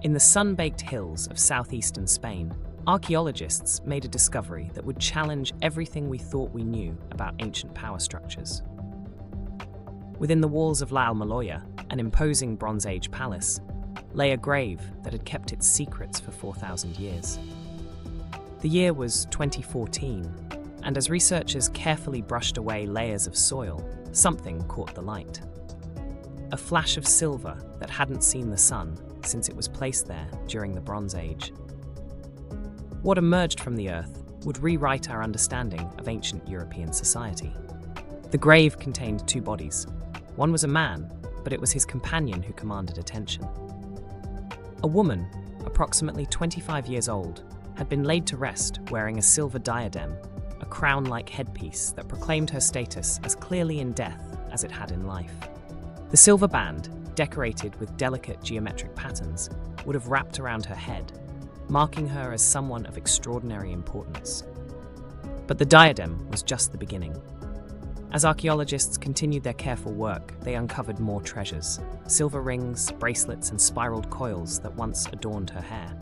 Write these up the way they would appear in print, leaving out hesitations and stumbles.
In the sun-baked hills of southeastern Spain, archaeologists made a discovery that would challenge everything we thought we knew about ancient power structures. Within the walls of La Almoloya, an imposing Bronze Age palace, lay a grave that had kept its secrets for 4,000 years. The year was 2014, and as researchers carefully brushed away layers of soil, something caught the light. A flash of silver that hadn't seen the sun since it was placed there during the Bronze Age. What emerged from the earth would rewrite our understanding of ancient European society. The grave contained two bodies. One was a man, but it was his companion who commanded attention. A woman, approximately 25 years old, had been laid to rest wearing a silver diadem, a crown-like headpiece that proclaimed her status as clearly in death as it had in life. The silver band, decorated with delicate geometric patterns, would have wrapped around her head, marking her as someone of extraordinary importance. But the diadem was just the beginning. As archaeologists continued their careful work, they uncovered more treasures: silver rings, bracelets, and spiraled coils that once adorned her hair.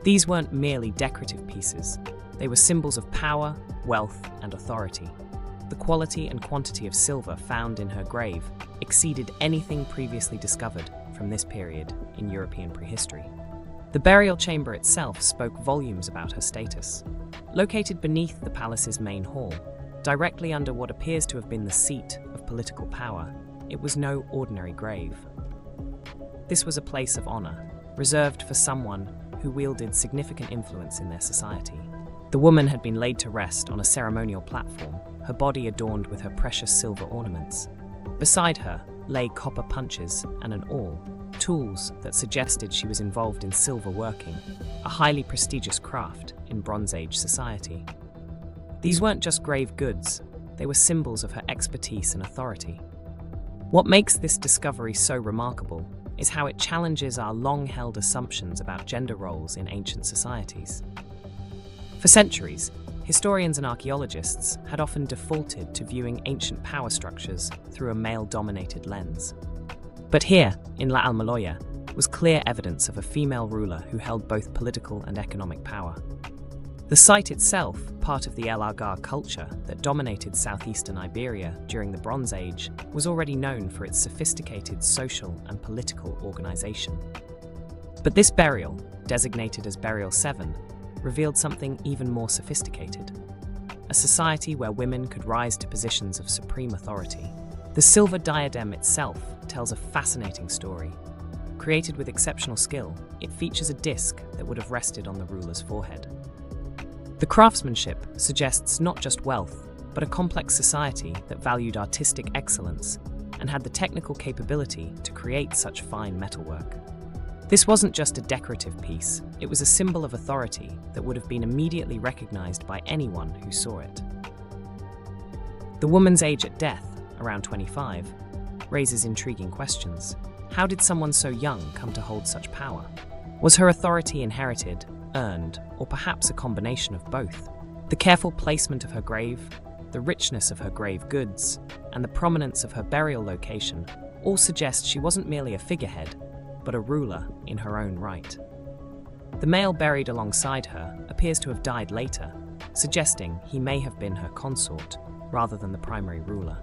These weren't merely decorative pieces, they were symbols of power, wealth, and authority. The quality and quantity of silver found in her grave exceeded anything previously discovered from this period in European prehistory. The burial chamber itself spoke volumes about her status. Located beneath the palace's main hall, directly under what appears to have been the seat of political power, it was no ordinary grave. This was a place of honor, reserved for someone who wielded significant influence in their society. The woman had been laid to rest on a ceremonial platform, her body adorned with her precious silver ornaments. Beside her lay copper punches and an awl, tools that suggested she was involved in silver working, a highly prestigious craft in Bronze Age society. These weren't just grave goods, they were symbols of her expertise and authority. What makes this discovery so remarkable is how it challenges our long-held assumptions about gender roles in ancient societies. For centuries, historians and archaeologists had often defaulted to viewing ancient power structures through a male-dominated lens. But here, in La Almoloya, was clear evidence of a female ruler who held both political and economic power. The site itself, part of the El Argar culture that dominated southeastern Iberia during the Bronze Age, was already known for its sophisticated social and political organization. But this burial, designated as Burial 7, revealed something even more sophisticated: a society where women could rise to positions of supreme authority. The silver diadem itself tells a fascinating story. Created with exceptional skill, it features a disc that would have rested on the ruler's forehead. The craftsmanship suggests not just wealth, but a complex society that valued artistic excellence and had the technical capability to create such fine metalwork. This wasn't just a decorative piece, it was a symbol of authority that would have been immediately recognized by anyone who saw it. The woman's age at death, around 25, raises intriguing questions. How did someone so young come to hold such power? Was her authority inherited, earned, or perhaps a combination of both? The careful placement of her grave, the richness of her grave goods, and the prominence of her burial location all suggest she wasn't merely a figurehead, but a ruler in her own right. The male buried alongside her appears to have died later, suggesting he may have been her consort rather than the primary ruler.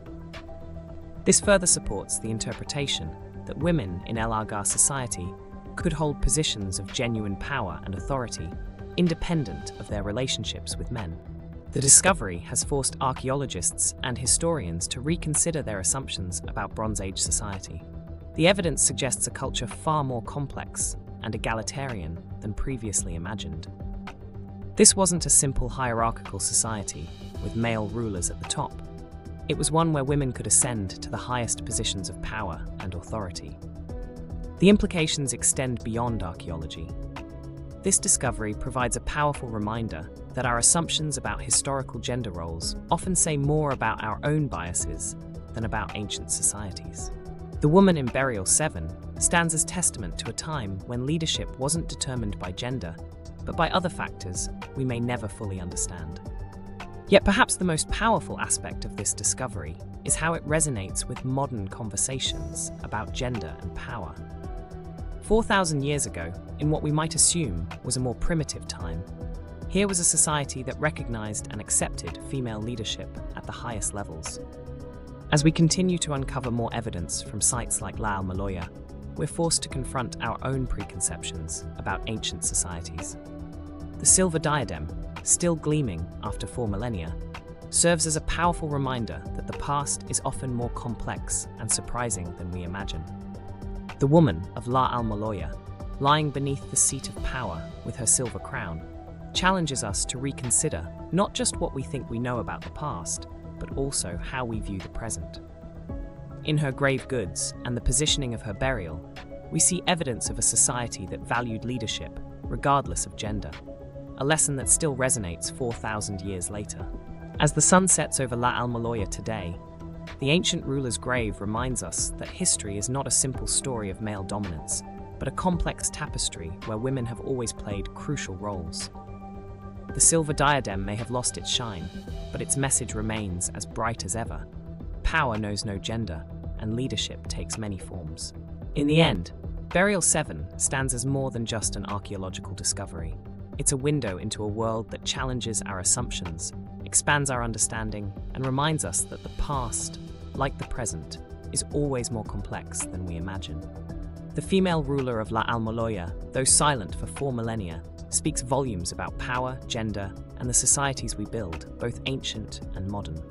This further supports the interpretation that women in El Argar society could hold positions of genuine power and authority, independent of their relationships with men. The discovery has forced archaeologists and historians to reconsider their assumptions about Bronze Age society. The evidence suggests a culture far more complex and egalitarian than previously imagined. This wasn't a simple hierarchical society with male rulers at the top. It was one where women could ascend to the highest positions of power and authority. The implications extend beyond archaeology. This discovery provides a powerful reminder that our assumptions about historical gender roles often say more about our own biases than about ancient societies. The woman in Burial 7 stands as testament to a time when leadership wasn't determined by gender, but by other factors we may never fully understand. Yet perhaps the most powerful aspect of this discovery is how it resonates with modern conversations about gender and power. 4,000 years ago, in what we might assume was a more primitive time, here was a society that recognized and accepted female leadership at the highest levels. As we continue to uncover more evidence from sites like La Almoloya, we're forced to confront our own preconceptions about ancient societies. The silver diadem, still gleaming after 4 millennia, serves as a powerful reminder that the past is often more complex and surprising than we imagine. The woman of La Almoloya, lying beneath the seat of power with her silver crown, challenges us to reconsider not just what we think we know about the past, but also how we view the present. In her grave goods and the positioning of her burial, we see evidence of a society that valued leadership, regardless of gender, a lesson that still resonates 4,000 years later. As the sun sets over La Almoloya today, the ancient ruler's grave reminds us that history is not a simple story of male dominance, but a complex tapestry where women have always played crucial roles. The silver diadem may have lost its shine, but its message remains as bright as ever. Power knows no gender, and leadership takes many forms. In the end, Burial 7 stands as more than just an archaeological discovery. It's a window into a world that challenges our assumptions, expands our understanding, and reminds us that the past, like the present, is always more complex than we imagine. The female ruler of La Almoloya, though silent for 4 millennia, speaks volumes about power, gender, and the societies we build, both ancient and modern.